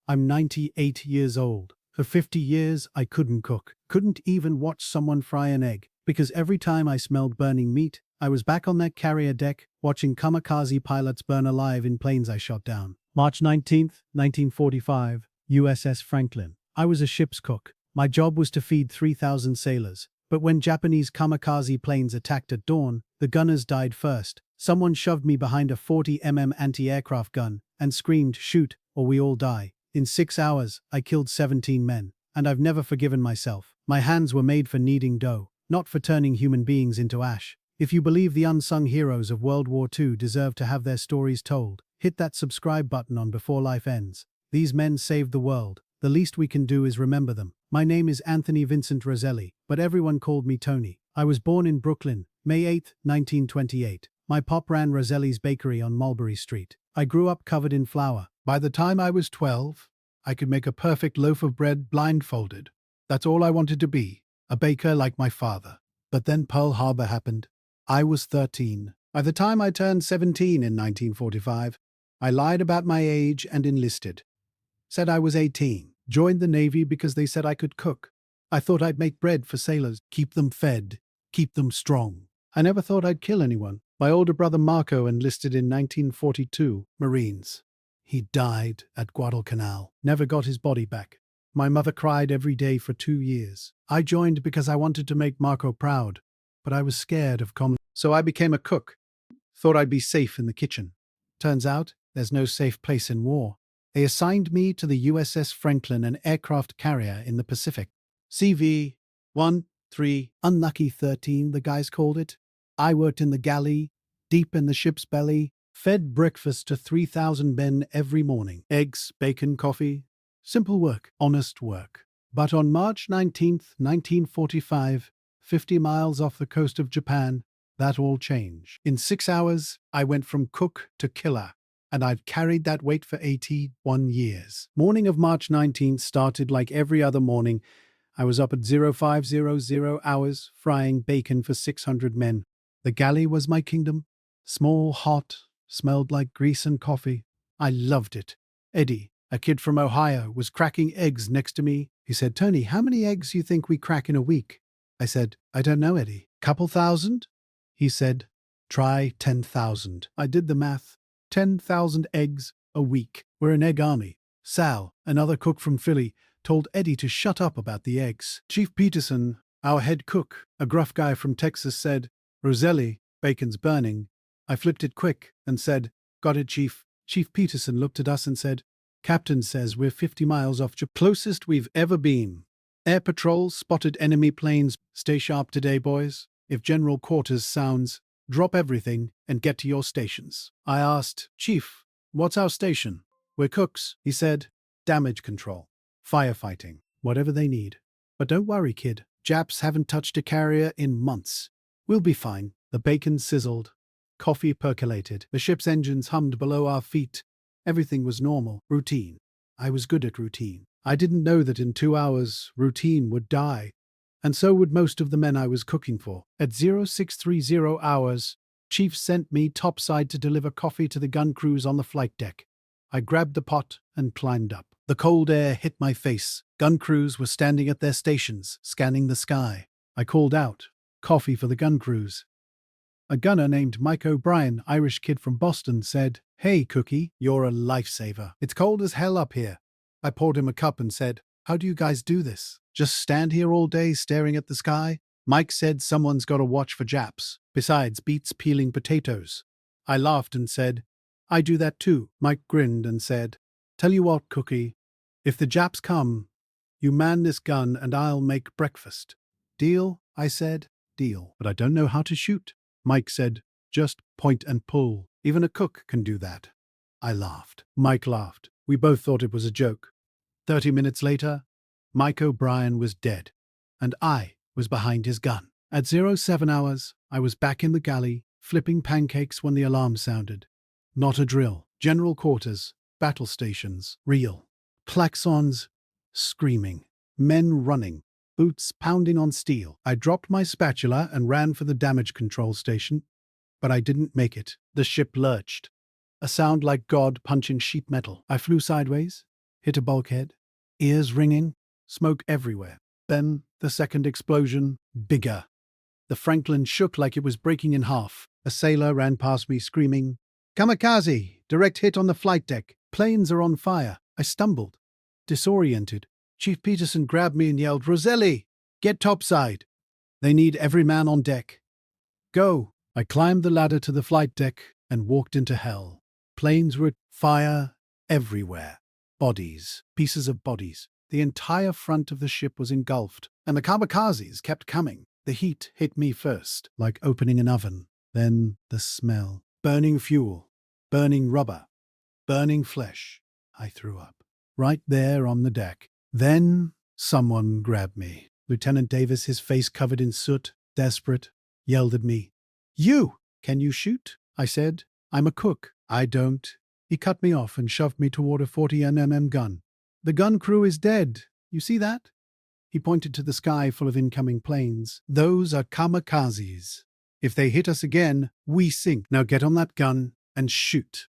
I'm 98 years old. For 50 years, I couldn't cook. Couldn't even watch someone fry an egg. Because every time I smelled burning meat, I was back on that carrier deck, watching kamikaze pilots burn alive in planes I shot down. March 19th, 1945, USS Franklin. I was a ship's cook. My job was to feed 3,000 sailors. But when Japanese kamikaze planes attacked at dawn, the gunners died first. Someone shoved me behind a 40 mm anti-aircraft gun and screamed, "Shoot, or we all die." In 6 hours, I killed 17 men. And I've never forgiven myself. My hands were made for kneading dough, not for turning human beings into ash. If you believe the unsung heroes of World War II deserve to have their stories told, hit that subscribe button on Before Life Ends. These men saved the world. The least we can do is remember them. My name is Anthony Vincent Roselli, but everyone called me Tony. I was born in Brooklyn, May 8, 1928. My pop ran Roselli's Bakery on Mulberry Street. I grew up covered in flour. By the time I was 12, I could make a perfect loaf of bread blindfolded. That's all I wanted to be, a baker like my father. But then Pearl Harbor happened. I was 13. By the time I turned 17 in 1945, I lied about my age and enlisted. Said I was 18. Joined the Navy because they said I could cook. I thought I'd make bread for sailors, keep them fed, keep them strong. I never thought I'd kill anyone. My older brother Marco enlisted in 1942, Marines. He died at Guadalcanal, never got his body back. My mother cried every day for 2 years. I joined because I wanted to make Marco proud, but I was scared of so I became a cook. Thought I'd be safe in the kitchen. Turns out, there's no safe place in war. They assigned me to the USS Franklin, an aircraft carrier in the Pacific. CV-13, unlucky 13, the guys called it. I worked in the galley, deep in the ship's belly, fed breakfast to 3,000 men every morning. Eggs, bacon, coffee. Simple work, honest work. But on March 19th, 1945, 50 miles off the coast of Japan, that all changed. In 6 hours, I went from cook to killer. And I've carried that weight for 81 years. Morning of March 19th started like every other morning. I was up at 0500 hours, frying bacon for 600 men. The galley was my kingdom. Small, hot, smelled like grease and coffee. I loved it. Eddie, a kid from Ohio, was cracking eggs next to me. He said, "Tony, how many eggs you think we crack in a week?" I said, "I don't know, Eddie. Couple thousand?" He said, "Try 10,000. I did the math. 10,000 eggs a week. We're an egg army. Sal, another cook from Philly, told Eddie to shut up about the eggs. Chief Peterson, our head cook, a gruff guy from Texas, said, "Roselli, bacon's burning." I flipped it quick and said, "Got it, Chief." Chief Peterson looked at us and said, "Captain says we're 50 miles off Japan. Closest we've ever been. Air Patrol spotted enemy planes. Stay sharp today, boys. If General Quarters sounds, drop everything and get to your stations." I asked, "Chief, what's our station?" "We're cooks," he said. "Damage control, firefighting, whatever they need. But don't worry, kid. Japs haven't touched a carrier in months. We'll be fine." The bacon sizzled. Coffee percolated. The ship's engines hummed below our feet. Everything was normal. Routine. I was good at routine. I didn't know that in 2 hours, routine would die. And so would most of the men I was cooking for. At 0630 hours, Chief sent me topside to deliver coffee to the gun crews on the flight deck. I grabbed the pot and climbed up. The cold air hit my face. Gun crews were standing at their stations, scanning the sky. I called out, "Coffee for the gun crews." A gunner named Mike O'Brien, Irish kid from Boston, said, "Hey, Cookie, you're a lifesaver. It's cold as hell up here." I poured him a cup and said, "How do you guys do this? Just stand here all day staring at the sky?" Mike said, "Someone's got to watch for Japs. Besides, beats peeling potatoes." I laughed and said, "I do that too." Mike grinned and said, "Tell you what, Cookie, if the Japs come, you man this gun and I'll make breakfast." "Deal?" I said. "Deal. But I don't know how to shoot." Mike said, "Just point and pull. Even a cook can do that." I laughed. Mike laughed. We both thought it was a joke. 30 minutes later, Mike O'Brien was dead, and I was behind his gun. At 07 hours, I was back in the galley, flipping pancakes when the alarm sounded. Not a drill. General quarters, battle stations, real. Klaxons, screaming. Men running. Boots pounding on steel. I dropped my spatula and ran for the damage control station, but I didn't make it. The ship lurched. A sound like God punching sheet metal. I flew sideways, hit a bulkhead. Ears ringing, smoke everywhere. Then, the second explosion, bigger. The Franklin shook like it was breaking in half. A sailor ran past me screaming, "Kamikaze! Direct hit on the flight deck! Planes are on fire!" I stumbled. Disoriented, Chief Peterson grabbed me and yelled, "Roselli! Get topside! They need every man on deck." "Go!" I climbed the ladder to the flight deck and walked into hell. Planes were fire everywhere. Bodies, pieces of bodies. The entire front of the ship was engulfed, and the kamikazes kept coming. The heat hit me first, like opening an oven. Then the smell. Burning fuel, burning rubber, burning flesh. I threw up. Right there on the deck. Then someone grabbed me. Lieutenant Davis, his face covered in soot, desperate, yelled at me. "You! Can you shoot?" I said. "I'm a cook." "I don't." He cut me off and shoved me toward a 40 mm gun. "The gun crew is dead. You see that?" He pointed to the sky full of incoming planes. "Those are kamikazes. If they hit us again, we sink. Now get on that gun and shoot."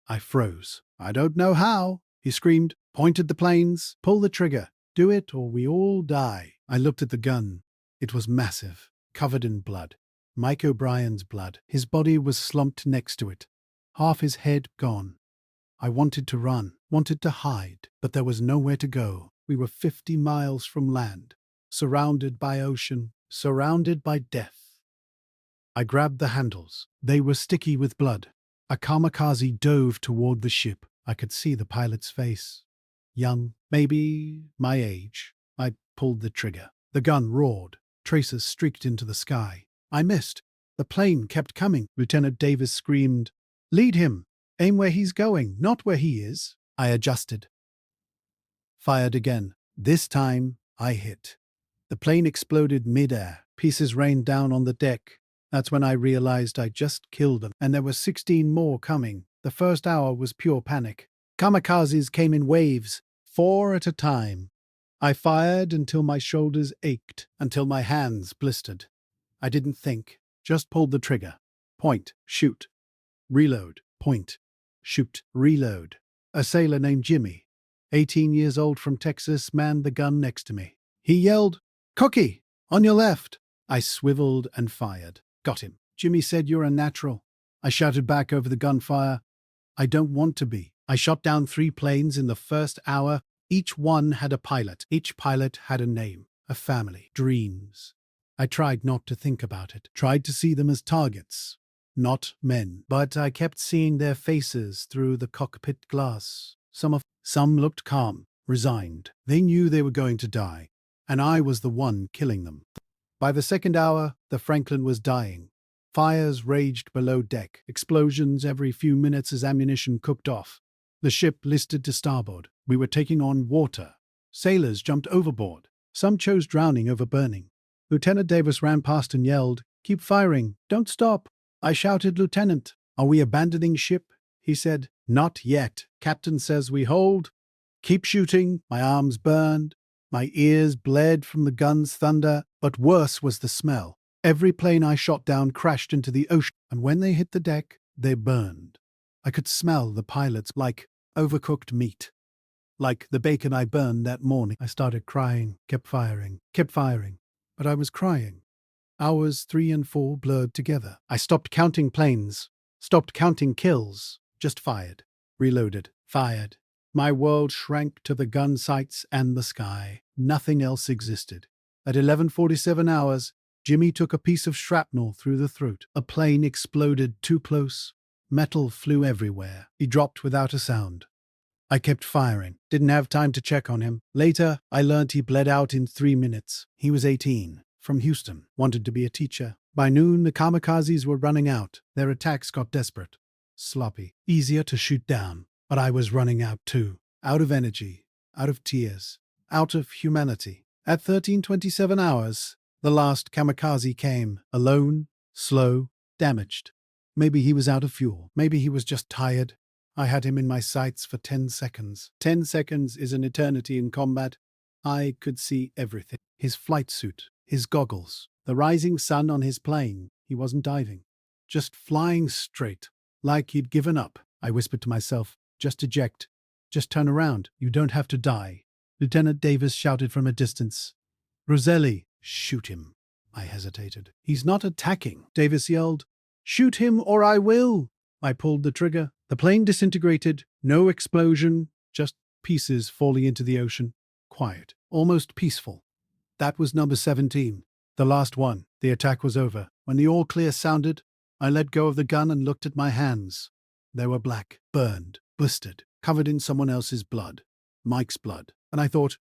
I froze. "I don't know how," he screamed. "Point at the planes. Pull the trigger. Do it or we all die." I looked at the gun. It was massive, covered in blood. Mike O'Brien's blood. His body was slumped next to it. Half his head gone. I wanted to run, wanted to hide, but there was nowhere to go. We were 50 miles from land, surrounded by ocean, surrounded by death. I grabbed the handles. They were sticky with blood. A kamikaze dove toward the ship. I could see the pilot's face. Young, maybe my age. I pulled the trigger. The gun roared. Tracers streaked into the sky. I missed. The plane kept coming. Lieutenant Davis screamed, "Lead him! Aim where he's going, not where he is." I adjusted. Fired again. This time, I hit. The plane exploded mid-air. Pieces rained down on the deck. That's when I realized I just killed them, and there were 16 more coming. The first hour was pure panic. Kamikazes came in waves, 4 at a time. I fired until my shoulders ached, until my hands blistered. I didn't think, just pulled the trigger. Point, shoot. Reload, point, shoot, reload. A sailor named Jimmy, 18 years old from Texas, manned the gun next to me. He yelled, "Cookie, on your left." I swiveled and fired. Got him. Jimmy said, "You're a natural." I shouted back over the gunfire, "I don't want to be." I shot down 3 planes in the first hour. Each one had a pilot. Each pilot had a name, a family, dreams. I tried not to think about it, tried to see them as targets, not men. But I kept seeing their faces through the cockpit glass. Some looked calm, resigned. They knew they were going to die, and I was the one killing them. By the second hour, the Franklin was dying. Fires raged below deck, explosions every few minutes as ammunition cooked off. The ship listed to starboard. We were taking on water. Sailors jumped overboard. Some chose drowning over burning. Lieutenant Davis ran past and yelled, "Keep firing, don't stop." I shouted, "Lieutenant, are we abandoning ship?" He said, "Not yet. Captain says we hold. Keep shooting." My arms burned. My ears bled from the gun's thunder, but worse was the smell. Every plane I shot down crashed into the ocean, and when they hit the deck, they burned. I could smell the pilots like overcooked meat. Like the bacon I burned that morning. I started crying, kept firing. But I was crying. Hours 3 and 4 blurred together. I stopped counting planes, stopped counting kills, just fired, reloaded, fired. My world shrank to the gun sights and the sky. Nothing else existed. At 11:47 hours, Jimmy took a piece of shrapnel through the throat. A plane exploded too close. Metal flew everywhere. He dropped without a sound. I kept firing. Didn't have time to check on him. Later, I learned he bled out in 3 minutes. He was 18, from Houston, wanted to be a teacher. By noon, the kamikazes were running out. Their attacks got desperate. Sloppy. Easier to shoot down. But I was running out too. Out of energy. Out of tears. Out of humanity. At 13:27 hours, the last kamikaze came. Alone, slow, damaged. Maybe he was out of fuel. Maybe he was just tired. I had him in my sights for 10 seconds. 10 seconds is an eternity in combat. I could see everything. His flight suit, his goggles, the rising sun on his plane. He wasn't diving. Just flying straight, like he'd given up. I whispered to myself, "Just eject. Just turn around. You don't have to die. Lieutenant Davis shouted from a distance. Roselli, shoot him. I hesitated. He's not attacking, Davis yelled. Shoot him or I will. I pulled the trigger. The plane disintegrated. No explosion, just pieces falling into the ocean. Quiet, almost peaceful. That was number 17. The last one. The attack was over. When the all clear sounded, I let go of the gun and looked at my hands. They were black, burned, blistered, covered in someone else's blood. Mike's blood. And I thought,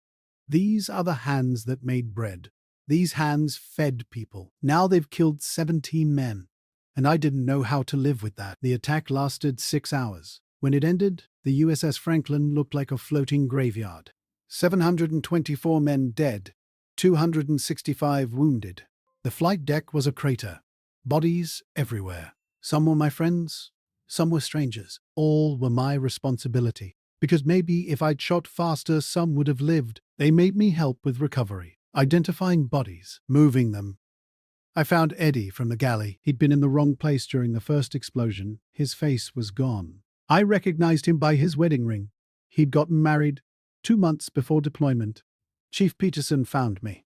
these are the hands that made bread. These hands fed people. Now they've killed 17 men. And I didn't know how to live with that. The attack lasted 6 hours. When it ended, the USS Franklin looked like a floating graveyard. 724 men dead, 265 wounded. The flight deck was a crater. Bodies everywhere. Some were my friends, some were strangers. All were my responsibility. Because maybe if I'd shot faster, some would have lived. They made me help with recovery, identifying bodies, moving them. I found Eddie from the galley. He'd been in the wrong place during the first explosion. His face was gone. I recognized him by his wedding ring. He'd gotten married 2 months before deployment. Chief Peterson found me.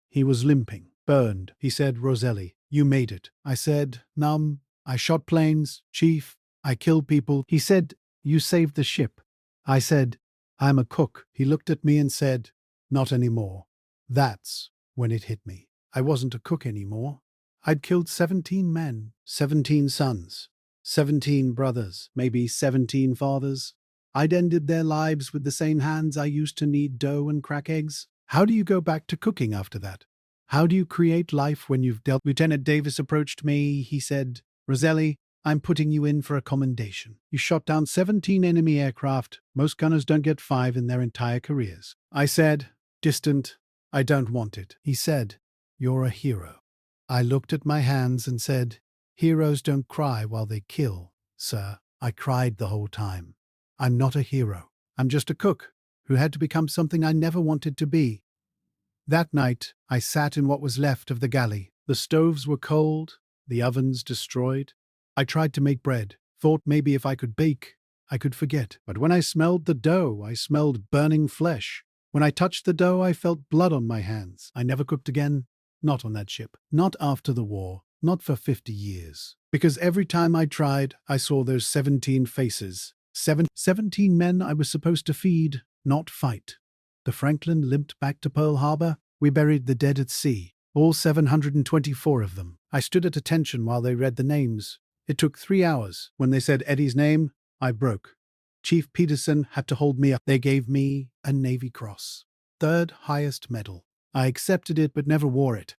He was limping, burned. He said, Roselli, you made it. I said, numb. I shot planes, Chief. I killed people. He said, you saved the ship. I said, I'm a cook. He looked at me and said, not anymore. That's when it hit me. I wasn't a cook anymore. I'd killed 17 men, 17 sons, 17 brothers, maybe 17 fathers. I'd ended their lives with the same hands I used to knead dough and crack eggs. How do you go back to cooking after that? How do you create life when you've dealt? Lieutenant Davis approached me. He said, Roselli, I'm putting you in for a commendation. You shot down 17 enemy aircraft. Most gunners don't get 5 in their entire careers. I said, distant, I don't want it. He said, you're a hero. I looked at my hands and said, heroes don't cry while they kill, sir. I cried the whole time. I'm not a hero. I'm just a cook who had to become something I never wanted to be. That night, I sat in what was left of the galley. The stoves were cold, the ovens destroyed. I tried to make bread, thought maybe if I could bake, I could forget. But when I smelled the dough, I smelled burning flesh. When I touched the dough, I felt blood on my hands. I never cooked again. Not on that ship. Not after the war. Not for 50 years. Because every time I tried, I saw those 17 faces. 17 men I was supposed to feed, not fight. The Franklin limped back to Pearl Harbor. We buried the dead at sea. All 724 of them. I stood at attention while they read the names. It took 3 hours. When they said Eddie's name, I broke. Chief Peterson had to hold me up. They gave me a Navy Cross. 3rd highest medal. I accepted it but never wore it.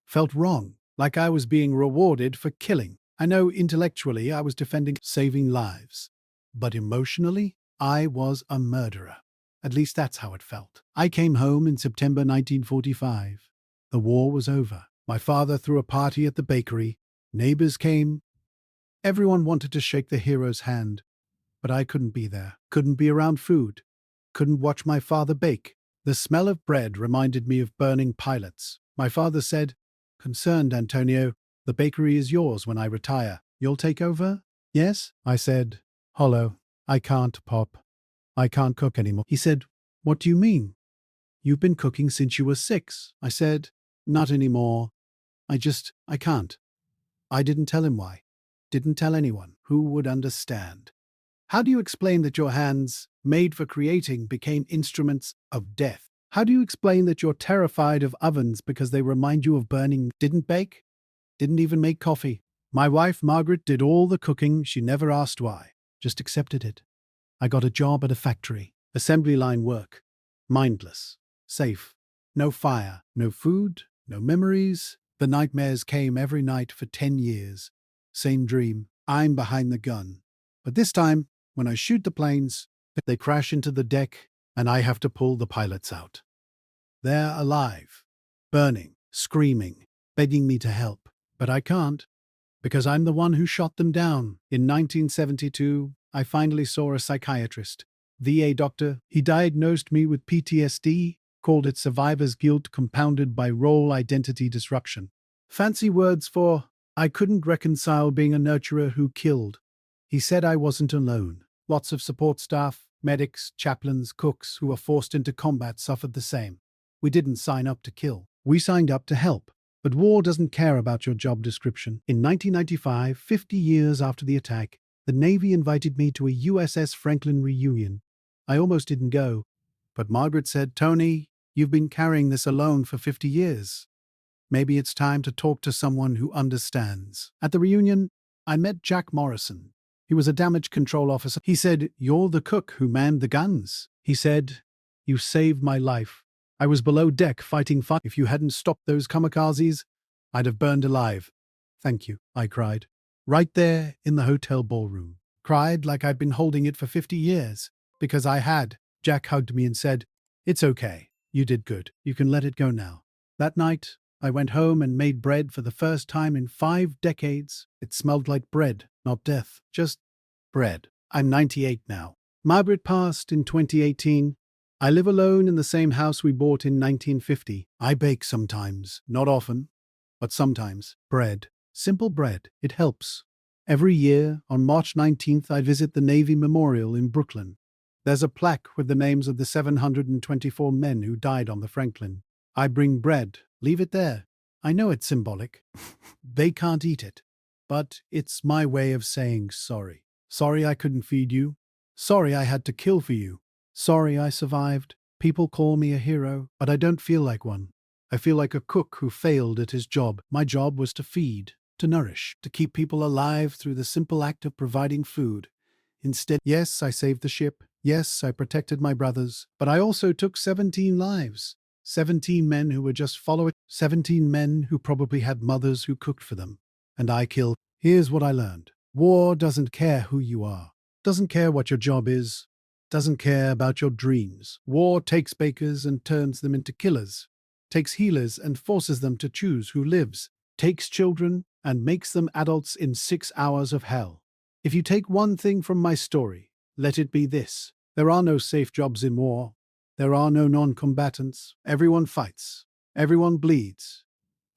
Felt wrong, like I was being rewarded for killing. I know intellectually I was defending saving lives. But emotionally, I was a murderer. At least that's how it felt. I came home in September 1945. The war was over. My father threw a party at the bakery. Neighbors came. Everyone wanted to shake the hero's hand. But I couldn't be there. Couldn't be around food. Couldn't watch my father bake. The smell of bread reminded me of burning pilots. My father said, concerned, Antonio, the bakery is yours when I retire. You'll take over? Yes? I said, hollow. I can't, Pop. I can't cook anymore. He said, what do you mean? You've been cooking since you were 6. I said, not anymore. I can't. I didn't tell him why. Didn't tell anyone. Who would understand? How do you explain that your hands, made for creating, became instruments of death? How do you explain that you're terrified of ovens because they remind you of burning? Didn't bake? Didn't even make coffee? My wife, Margaret, did all the cooking. She never asked why. Just accepted it. I got a job at a factory. Assembly line work. Mindless. Safe. No fire. No food. No memories. The nightmares came every night for 10 years. Same dream. I'm behind the gun. But this time, when I shoot the planes, they crash into the deck and I have to pull the pilots out. They're alive, burning, screaming, begging me to help. But I can't, because I'm the one who shot them down. In 1972, I finally saw a psychiatrist, VA doctor. He diagnosed me with PTSD, called it survivor's guilt compounded by role identity disruption. Fancy words for I couldn't reconcile being a nurturer who killed. He said I wasn't alone. Lots of support staff, Medics, chaplains, cooks who were forced into combat suffered the same. We didn't sign up to kill. We signed up to help. But war doesn't care about your job description. In 1995, 50 years after the attack, the Navy invited me to a USS Franklin reunion. I almost didn't go, but Margaret said, "Tony, you've been carrying this alone for 50 years. Maybe it's time to talk to someone who understands." At the reunion, I met Jack Morrison. He was a damage control officer. He said, "You're the cook who manned the guns." He said, "You saved my life. I was below deck fighting fire. If you hadn't stopped those kamikazes, I'd have burned alive." "Thank you," I cried. Right there in the hotel ballroom. Cried like I'd been holding it for 50 years. Because I had. Jack hugged me and said, "It's okay. You did good. You can let it go now." That night, I went home and made bread for the first time in 5 decades. It smelled like bread, not death. Just bread. I'm 98 now. Margaret passed in 2018. I live alone in the same house we bought in 1950. I bake sometimes, not often, but sometimes. Bread. Simple bread. It helps. Every year, on March 19th, I visit the Navy Memorial in Brooklyn. There's a plaque with the names of the 724 men who died on the Franklin. I bring bread. Leave it there. I know it's symbolic. They can't eat it. But it's my way of saying sorry. Sorry I couldn't feed you. Sorry I had to kill for you. Sorry I survived. People call me a hero, but I don't feel like one. I feel like a cook who failed at his job. My job was to feed, to nourish, to keep people alive through the simple act of providing food. Instead, yes, I saved the ship. Yes, I protected my brothers. But I also took 17 lives. 17 men who were just following. 17 men who probably had mothers who cooked for them. And I killed. Here's what I learned. War doesn't care who you are. Doesn't care what your job is. Doesn't care about your dreams. War takes bakers and turns them into killers. Takes healers and forces them to choose who lives. Takes children and makes them adults in 6 hours of hell. If you take one thing from my story, let it be this. There are no safe jobs in war. There are no non-combatants. Everyone fights. Everyone bleeds.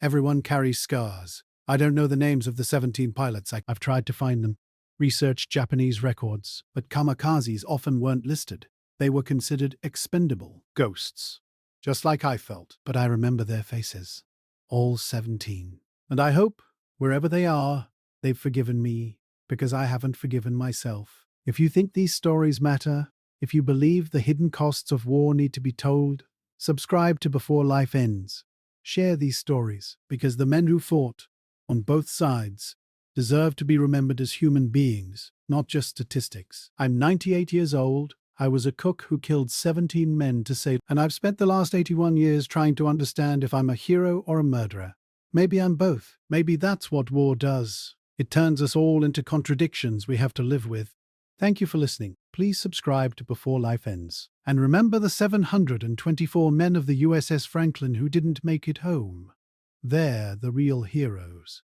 Everyone carries scars. I don't know the names of the 17 pilots. I've tried to find them. Researched Japanese records, but kamikazes often weren't listed. They were considered expendable ghosts. Just like I felt, but I remember their faces. All 17. And I hope, wherever they are, they've forgiven me, because I haven't forgiven myself. If you think these stories matter, if you believe the hidden costs of war need to be told, subscribe to Before Life Ends. Share these stories, because the men who fought, on both sides, deserve to be remembered as human beings, not just statistics. I'm 98 years old. I was a cook who killed 17 men to save, and I've spent the last 81 years trying to understand if I'm a hero or a murderer. Maybe I'm both. Maybe that's what war does. It turns us all into contradictions we have to live with. Thank you for listening. Please subscribe to Before Life Ends. And remember the 724 men of the USS Franklin who didn't make it home. They're the real heroes.